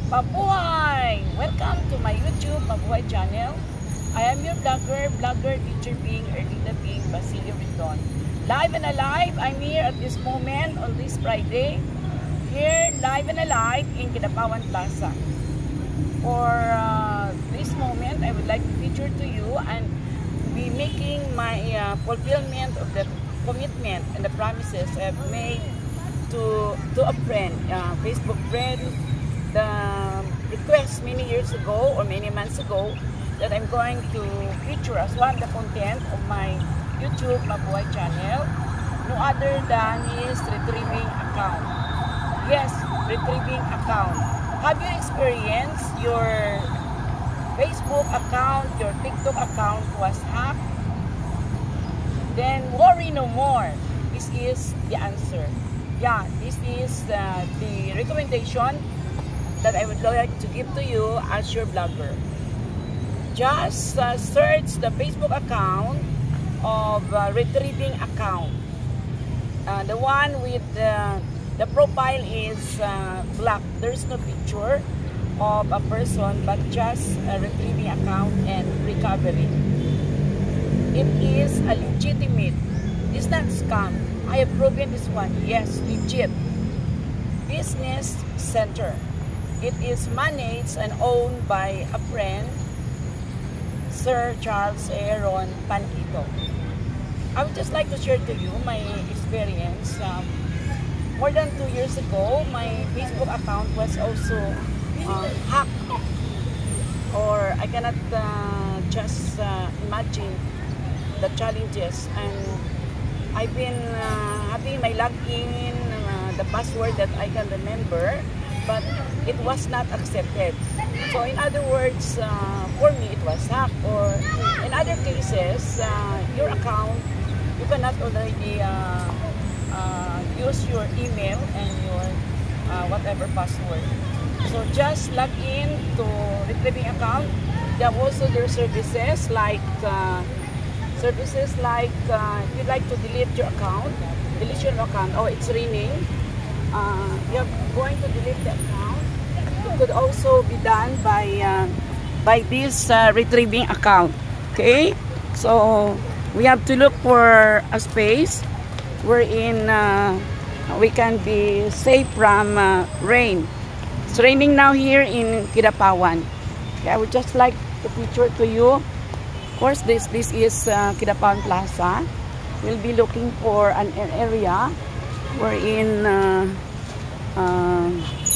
Mabuhay! Welcome to my YouTube Mabuhay channel. I am your vlogger, teacher being Erlita being Basilio Rindon. Live and alive, I'm here at this moment on this Friday. Here, live and alive in Kidapawan Plaza. For this moment, I would like to feature to you and be making my fulfillment of the commitment and the promises I have made to a friend, Facebook friend. The request many years ago or many months ago that I'm going to feature as one of the content of my YouTube Mabuhay channel, no other than his retrieving account. Yes, retrieving account. Have you experienced your Facebook account, your TikTok account was hacked? Then worry no more. This is the answer. Yeah, this is the recommendation that I would like to give to you as your blogger. Just search the Facebook account of retrieving account. The one with the profile is black. There's no picture of a person, but just a retrieving account and recovery. It is a legitimate. It's not scam. I have proven this one. Yes, legit. Business center. It is managed and owned by a friend, Sir Charles Aaron Panquito. I would just like to share to you my experience. More than 2 years ago, my Facebook account was also hacked. Or I cannot just imagine the challenges. And I've been having my login, the password that I can remember, but it was not accepted. So in other words, for me it was hacked. Or in other cases, your account, you cannot already use your email and your whatever password. So just log in to retrieving account. There are also their services like if you'd like to delete your account, oh, it's raining. You're going to delete the account. It could also be done by this retrieving account. Okay, so we have to look for a space wherein we can be safe from rain. It's raining now here in Kidapawan. Okay, I would just like to feature to you. Of course, this is Kidapawan Plaza. We'll be looking for an area wherein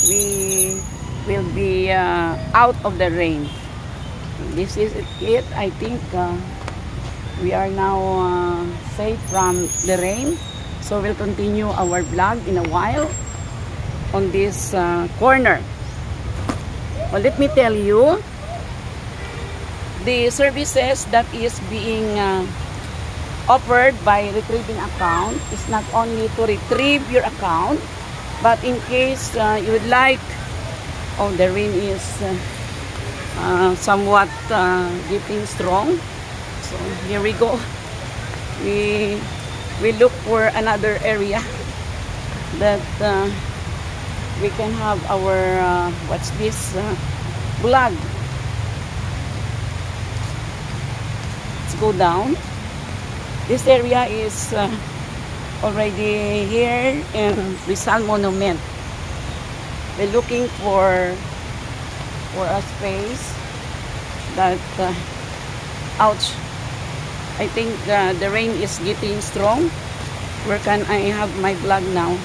we will be out of the rain. This is it. I think we are now safe from the rain. So we'll continue our vlog in a while on this corner. Well, let me tell you, the services that is being offered by retrieving account is not only to retrieve your account, but in case you would like, oh, the rain is somewhat getting strong. So here we go. We look for another area that we can have our what's this vlog. Let's go down. This area is already here in Rizal Monument. We're looking for a space that, ouch, I think the rain is getting strong. Where can I have my vlog now?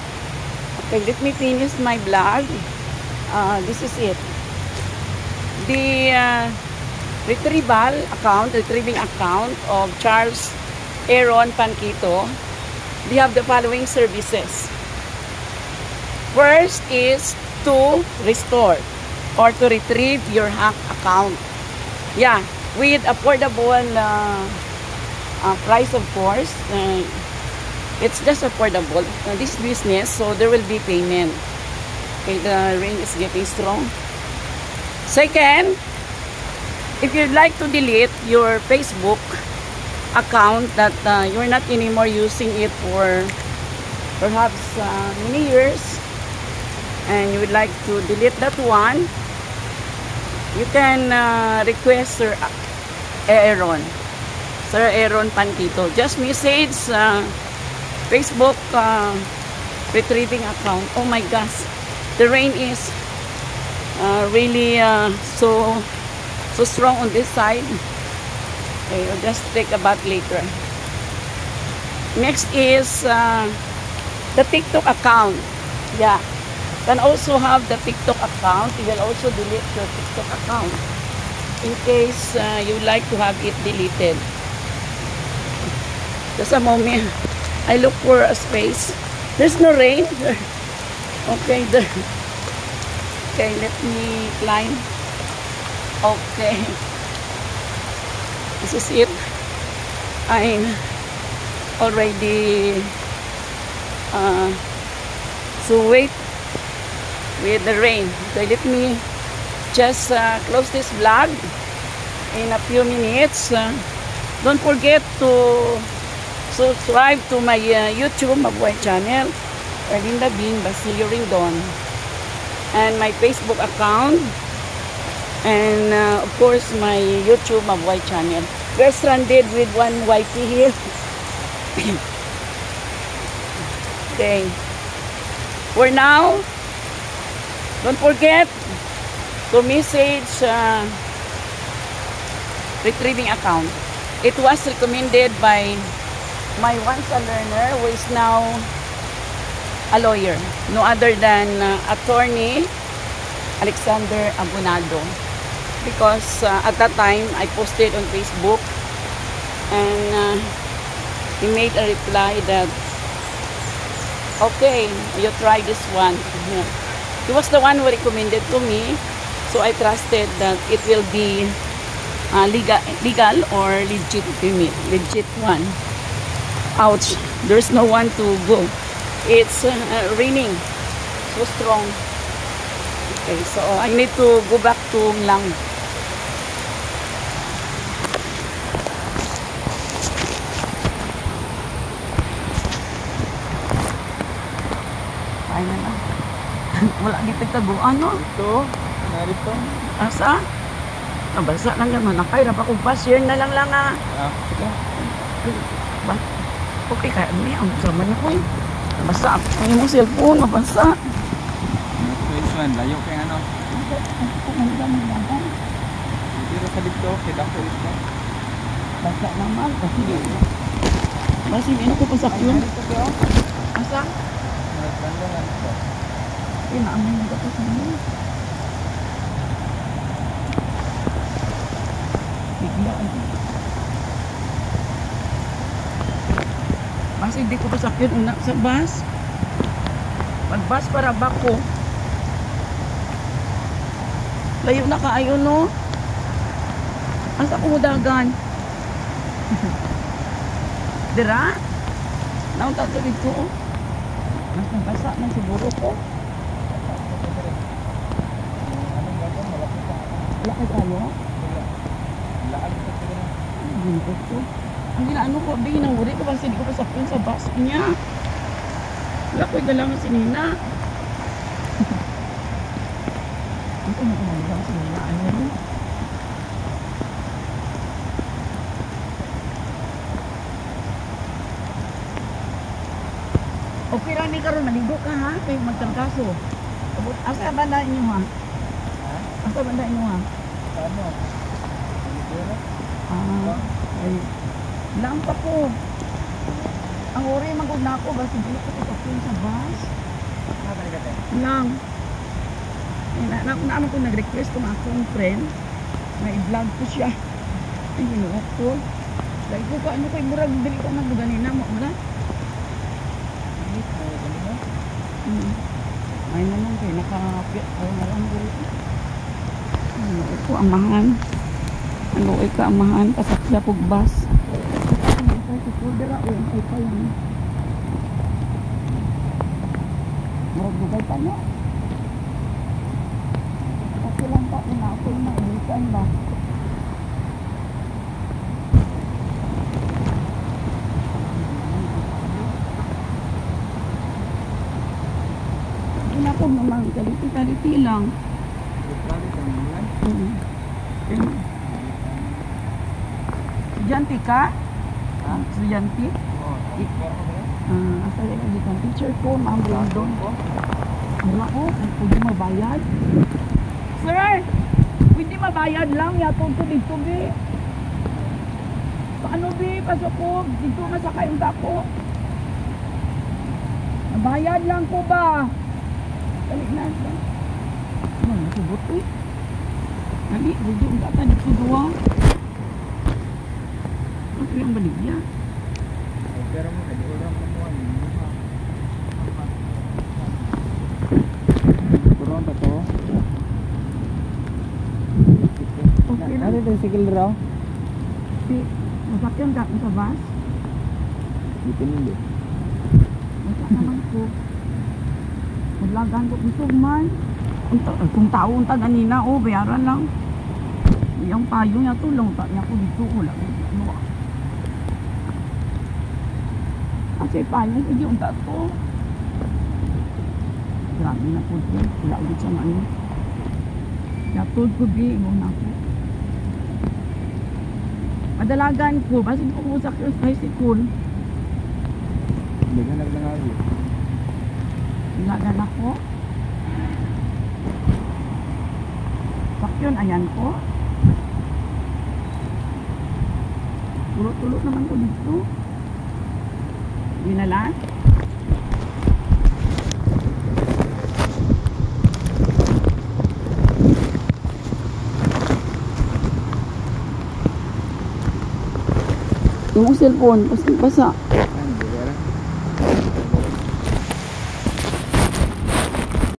Okay, let me finish my vlog. This is it. The retrieving account of Charles Aaron Panquito. We have the following services. First is to restore or to retrieve your hacked account. Yeah, with affordable price, of course. It's just affordable. This business, so there will be payment. Okay, the rain is getting strong. Second, if you'd like to delete your Facebook account that you're not anymore using it for perhaps many years, and you would like to delete that one, you can request Sir Aaron. Sir Aaron Pantito. Just message Facebook retrieving account. Oh my gosh, the rain is really so strong on this side. Okay, I'll just take a bath later. Next is the TikTok account. Yeah, can also have the TikTok account. You will also delete your TikTok account in case you like to have it deleted. Just a moment, I look for a space. There's no rain. Okay, okay, let me climb. Okay, this is it. I'm already so wait with the rain. Okay, let me just close this vlog in a few minutes. Don't forget to subscribe to my YouTube Mabuhay channel, Erlinda Bean Basilio Rindon, and my Facebook account, and of course my YouTube Mabuhay channel. We're stranded with one wifey here. Okay, for now, don't forget to message retrieving account. It was recommended by my once a learner who is now a lawyer, no other than attorney Alexander Abonado, because at that time I posted on Facebook, and he made a reply that okay, you try this one. Yeah. He was the one who recommended to me, so I trusted that it will be legal or legit one. Ouch, there's no one to go. It's raining so strong. Okay, so I need to go back to Mlang. Ay na lang. Wala dito taguan, no? Ito, narito. Asa? Nabasa lang naman. Nakay, rapa kong pa-share na lang ah. Okay, kaya ano yan? Ang sama niyo ko eh. Nabasa. Ang yung cellphone, nabasa. Which one? Layo kaya ano? Dito sa dito, kita ko dito. Basa naman. Kasi basi, ano ko pasak yun? Asa? Eh, naamin na ito sa inyo. Bigla. Basi, hindi ko pasak yun una sa bus. Pag-bus para bako. Layo na kaayo, no? Asa ko dagan? Dira? Naunta ito dito, oh. Mas nabasa na siguro ko. Wala kayo tayo? Gintot ko. Ang ginaano ko, di nanguri ko kasi hindi ko pasakyan sa bus niya. Wala ko igalangan si Nina. Ano ko magalang si Nina? Ano rin? Okay lang ni karon maligo ka ha, kay magtangkaso. Asa banda inyo ha? Asa banda inyo ha? Ano? Ay, lang pa po. Ang ori magod na ako basta hindi ko tapos sa bus. Lang. Naano ko nag-request kung akong friend na i-vlog ko siya. Ay, hinuot ko. Like ko ano kay murag dili ko nagduganina mo wala. Ay naman kayo, nakakapit. Ay nalang dito. Ano ito, amahan. Ano ito, amahan. Pasakya po bus. Ano ito, sikudera. O, ang ito yan. Maragdugay pa niya. Kasi lang pa, ako yung maibigan ba? Ako naman, kaliti-kaliti lang. Traffic ang ulan. Estudyante ka? Ha? Estudyante? Oo. Meron ba? Asa rin ang ikang teacher ko, Ma'am Brandon. Wala ko, pwede mabayad. Sir, pwede mabayad lang, yatong ko dito, be. Paano, be? Pasok ko, dito masakay yung dako. Mabayad lang ko ba? Dali na. Ano, nasubot eh. Dali, dito ang data dito doang. Ano yung baligya? Pero mo, kaya ulang mo mo. Kurang pa to. Okay lang. Ano yung sikil raw? Masakyan ka sa bus? Dito nilo. Wala naman ko. Maglagan ko gusto man. Kung tao unta ganina, bayaran lang. Yung payo niya tulong ta niya ko dito wala. Ano? Kasi payo hindi unta to. Grabe na po ito. Wala ulit sa ano. Yatod ko di mo na ako. Madalagan ko, basin ko sa bicycle. Naghanap lang ako. Ilagan ako. Sakyon, ayan ko. Tulo-tulo naman ko dito. Ginalan. Yung cellphone, basa.